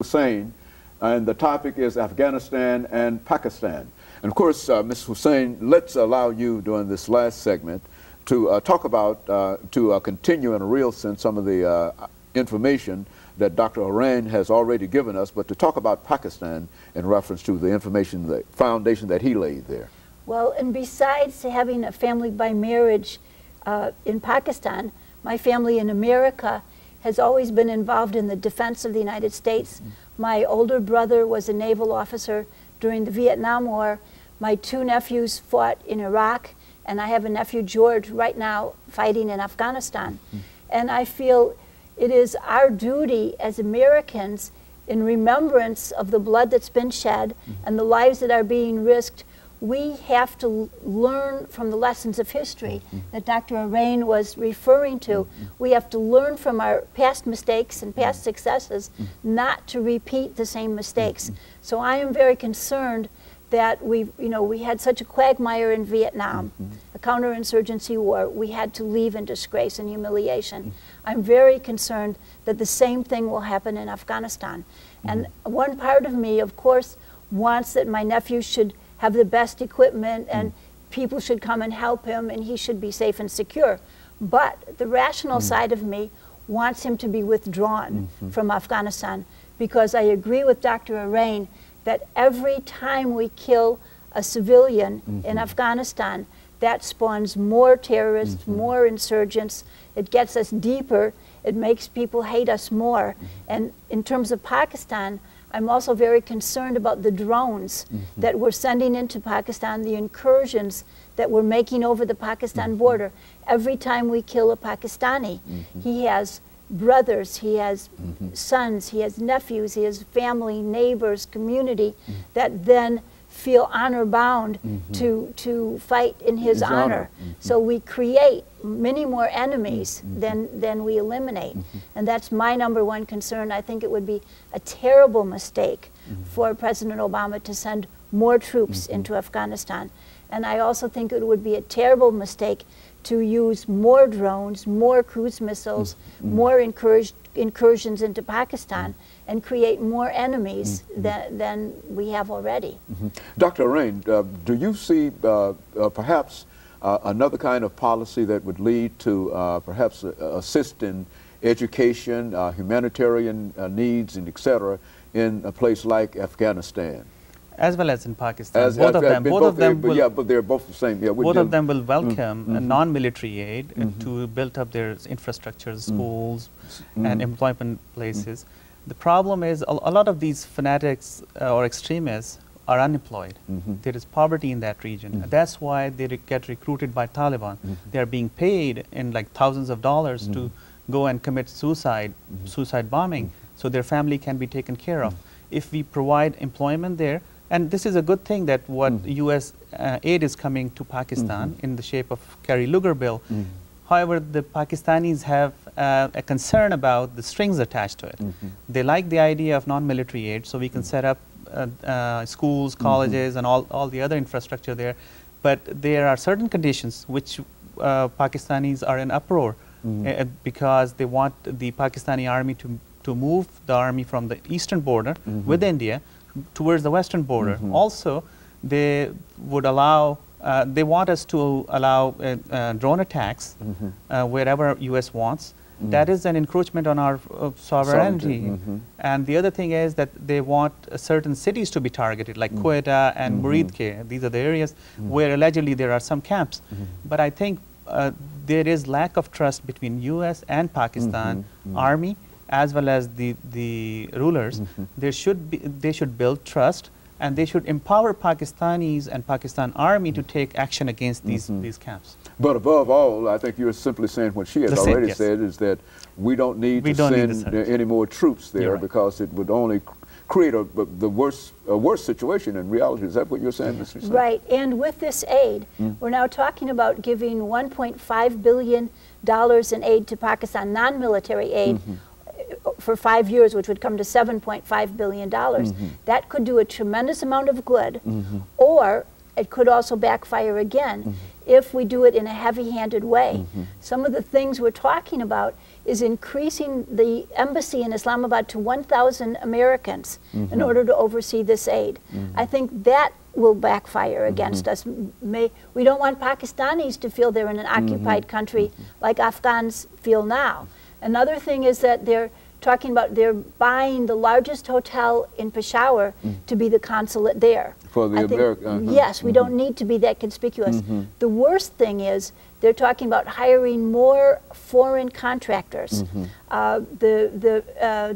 Hussaine, and the topic is Afghanistan and Pakistan. And of course, Ms. Hussaine, let's allow you during this last segment to talk about, to continue in a real sense some of the information that Dr. AArain has already given us, but to talk about Pakistan in reference to the information, the foundation that he laid there. Well, and besides having a family by marriage in Pakistan, my family in America has always been involved in the defense of the United States. My older brother was a naval officer during the Vietnam War. My two nephews fought in Iraq, and I have a nephew, George, right now fighting in Afghanistan. And I feel it is our duty as Americans, in remembrance of the blood that's been shed and the lives that are being risked, we have to learn from the lessons of history that Dr. AArain was referring to. We have to learn from our past mistakes and past successes, not to repeat the same mistakes. So I am very concerned that we had such a quagmire in Vietnam, a counterinsurgency war. We had to leave in disgrace and humiliation. I'm very concerned that the same thing will happen in Afghanistan. And one part of me, of course, wants that my nephew should have the best equipment and people should come and help him and he should be safe and secure. But the rational side of me wants him to be withdrawn from Afghanistan, because I agree with Dr. AArain that every time we kill a civilian in Afghanistan, that spawns more terrorists, more insurgents. It gets us deeper. It makes people hate us more. And in terms of Pakistan, I'm also very concerned about the drones that we're sending into Pakistan, the incursions that we're making over the Pakistan border. Every time we kill a Pakistani, he has brothers, he has sons, he has nephews, he has family, neighbors, community that then feel honor bound to fight in his honor. So we create many more enemies than we eliminate. And that's my #1 concern. I think it would be a terrible mistake for President Obama to send more troops into Afghanistan. And I also think it would be a terrible mistake to use more drones, more cruise missiles, more incursions into Pakistan, and create more enemies than we have already. Dr. AArain, do you see perhaps another kind of policy that would lead to perhaps assist in education, humanitarian needs, and etc. in a place like Afghanistan? As well as in Pakistan, both of them will, yeah, but they're both the same. Yeah, both of them will welcome non-military aid to build up their infrastructures, schools, and employment places. The problem is a lot of these fanatics or extremists are unemployed. There is poverty in that region. That's why they get recruited by Taliban. They are being paid in like thousands of dollars to go and commit suicide bombing, so their family can be taken care of. If we provide employment there, and this is a good thing that what U.S. Aid is coming to Pakistan in the shape of Kerry Lugar bill. However, the Pakistanis have a concern about the strings attached to it. They like the idea of non-military aid, so we can set up schools, colleges, and all the other infrastructure there. But there are certain conditions which Pakistanis are in uproar because they want the Pakistani army to move the army from the eastern border with India towards the western border. Also, they would allow, they want us to allow drone attacks wherever U.S. wants. That is an encroachment on our sovereignty. And the other thing is that they want certain cities to be targeted, like Quetta and Muridke. These are the areas where allegedly there are some camps. But I think there is lack of trust between U.S. and Pakistan army, as well as the rulers. They should build trust, and they should empower Pakistanis and Pakistan army to take action against these camps. But above all, I think you're simply saying what she has already said, is that we don't need to send any more troops there because it would only create a worse situation in reality. Is that what you're saying, Mr. Hussaine? Right, and with this aid, we're now talking about giving $1.5 billion in aid to Pakistan, non-military aid, for 5 years, which would come to $7.5 billion. That could do a tremendous amount of good, or it could also backfire again. if we do it in a heavy-handed way. Some of the things we're talking about is increasing the embassy in Islamabad to 1,000 Americans in order to oversee this aid. I think that will backfire against us. We don't want Pakistanis to feel they're in an occupied country like Afghans feel now. Another thing is that they're talking about they're buying the largest hotel in Peshawar to be the consulate there. For the American. Yes, we don't need to be that conspicuous. The worst thing is they're talking about hiring more foreign contractors. The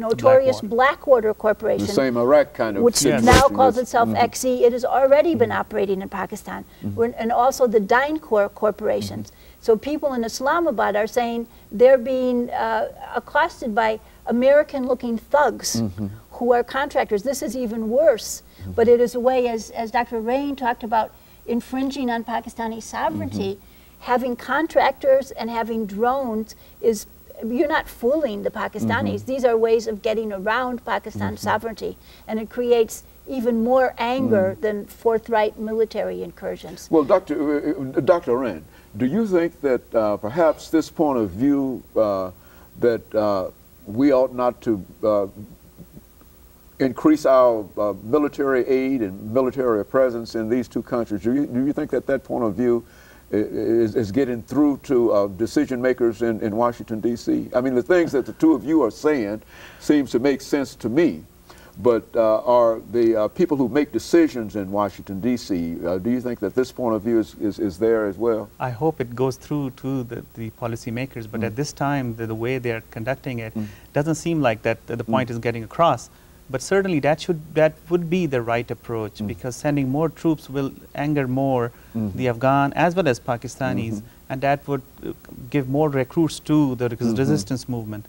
notorious Blackwater Corporation, the same Iraq kind of, which now calls itself XE, it has already been operating in Pakistan, and also the DynCorp corporations. So people in Islamabad are saying they're being accosted by American-looking thugs who are contractors. This is even worse, but it is a way, as Dr. AArain talked about, infringing on Pakistani sovereignty. Having contractors and having drones is, you're not fooling the Pakistanis. These are ways of getting around Pakistan's sovereignty, and it creates even more anger than forthright military incursions. Well, Dr. AArain, do you think that perhaps this point of view that we ought not to increase our military aid and military presence in these two countries, do you think that that point of view is getting through to decision makers in Washington, D.C.? I mean, the things that the two of you are saying seems to make sense to me. But are the people who make decisions in Washington, D.C., do you think that this point of view is there as well? I hope it goes through to the policymakers, but at this time, the way they are conducting it doesn't seem like that the point is getting across. But certainly that would be the right approach, because sending more troops will anger more the Afghan as well as Pakistanis, and that would give more recruits to the resistance movement.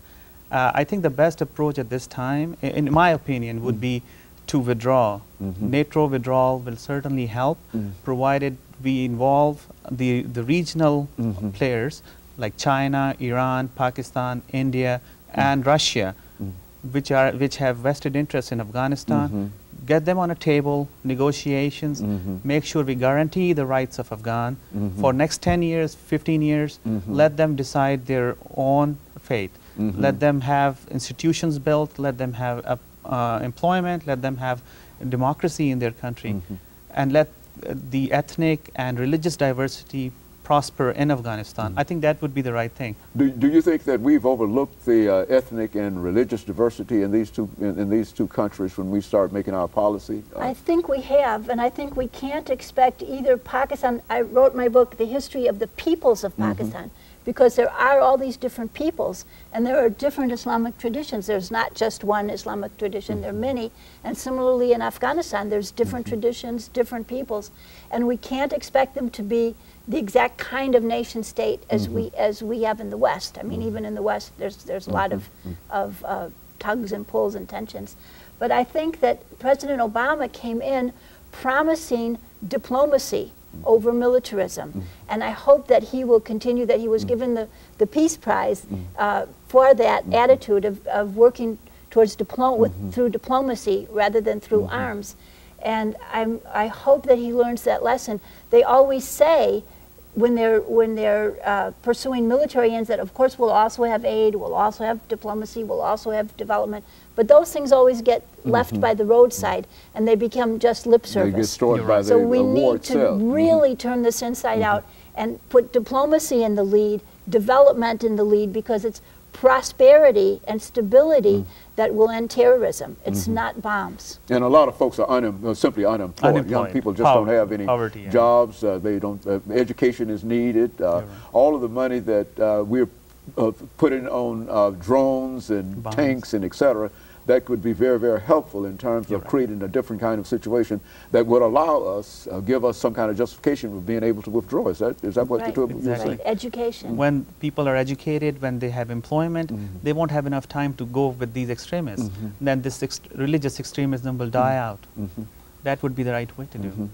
I think the best approach at this time, in my opinion, would be to withdraw. NATO withdrawal will certainly help, provided we involve the regional players like China, Iran, Pakistan, India, and Russia, which have vested interests in Afghanistan. Get them on a table, negotiations, make sure we guarantee the rights of Afghan for next 10 years, 15 years, let them decide their own fate. Let them have institutions built, let them have employment, let them have democracy in their country, and let the ethnic and religious diversity prosper in Afghanistan. I think that would be the right thing. Do you think that we've overlooked the ethnic and religious diversity in these two countries when we start making our policy? I think we have, and I think we can't expect either Pakistan. I wrote my book, The History of the Peoples of Pakistan, because there are all these different peoples, and there are different Islamic traditions. There's not just one Islamic tradition, there are many. And similarly in Afghanistan, there's different traditions, different peoples, and we can't expect them to be the exact kind of nation state as we have in the West. I mean, even in the West, there's a lot of tugs and pulls and tensions. But I think that President Obama came in promising diplomacy over militarism, and I hope that he will continue, that he was given the Peace Prize for that attitude of working towards through diplomacy rather than through arms. And I hope that he learns that lesson. They always say when they're pursuing military ends that of course we'll also have aid, we'll also have diplomacy, we'll also have development, but those things always get left by the roadside and they become just lip service. They get destroyed by so the we war need itself. to really turn this inside out and put diplomacy in the lead, development in the lead, because it's prosperity and stability that will end terrorism. It's not bombs. And a lot of folks are simply unemployed. Young people just don't have any jobs. They don't. Education is needed. All of the money that we're putting on drones and tanks and etc. That could be very, very helpful in terms of creating a different kind of situation that would allow us, give us some kind of justification of being able to withdraw. Is that what the two of you are saying? Education. When people are educated, when they have employment, they won't have enough time to go with these extremists. Then this religious extremism will die out. That would be the right way to do.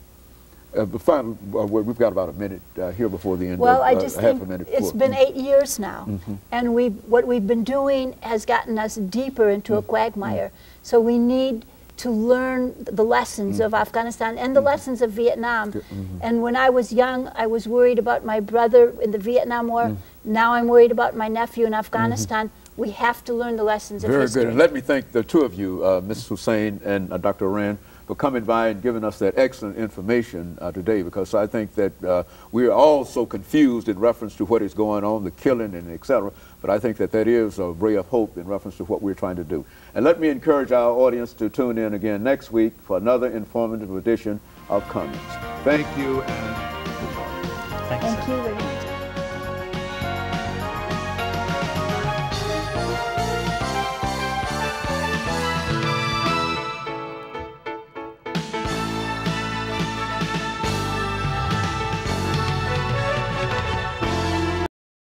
Finally, we've got about a minute here before the end. Well, I just think it's been 8 years now, and what we've been doing has gotten us deeper into a quagmire. So we need to learn the lessons of Afghanistan and the lessons of Vietnam. And when I was young, I was worried about my brother in the Vietnam War. Now I'm worried about my nephew in Afghanistan. We have to learn the lessons of history. Very good. And let me thank the two of you, Ms. Hussain and Dr. AArain, for coming by and giving us that excellent information today, because I think that we are all so confused in reference to what is going on, the killing and et cetera, but I think that that is a ray of hope in reference to what we're trying to do. And let me encourage our audience to tune in again next week for another informative edition of Comments. Thank you and goodbye. Thanks. Thank you very much.